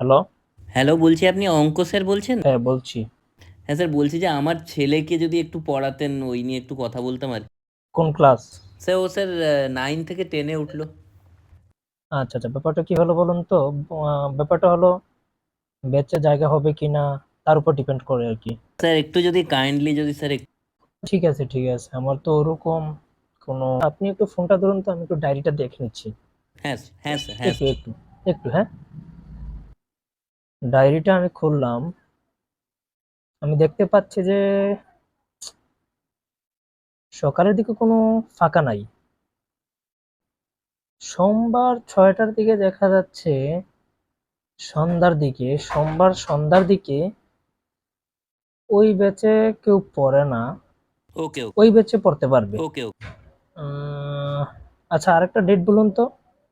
Hello. Hello, বলছি আপনি অঙ্ক স্যার বলছেন? হ্যাঁ, বলছি। হ্যাঁ স্যার, বলছি যে আমার ছেলেকে যদি একটু পড়াতেন, ওই নিয়ে একটু কথা বলতাম আর কি। কোন ক্লাস? স্যার ও স্যার 9 থেকে 10-এ উঠলো। আচ্ছা, আচ্ছা। ব্যাপারটা কি হলো বলুন তো? ব্যাপারটা হলো বেঁচে জায়গা হবে কিনা তার উপর ডিপেন্ড করে আরকি। স্যার একটু যদি কাইন্ডলি যদি স্যার ঠিক আছে, ঠিক আছে। আমার তো ওরকম কোনো আপনি একটু ফোনটা ধরুন তো আমি একটু ডায়েরিটা দেখে নিচ্ছি। হ্যাঁ হ্যাঁ স্যার, হ্যাঁ একটু, স্যার। একটু, একটু হ্যাঁ? ডায়েরিটা আমি খুললাম। আমি দেখতে পাচ্ছি যে সকালের দিকে কোনো ফাঁকা নাই। সোমবার ৬টার দিকে দেখা যাচ্ছে সোমবার সন্ধ্যার দিকে ওই ব্যাচে কেউ পড়ে না। ওকে ওকে ওই ব্যাচে পড়তে পারবে। ওকে ওকে। উম, আচ্ছা, আরেকটা ডেট বলুন তো।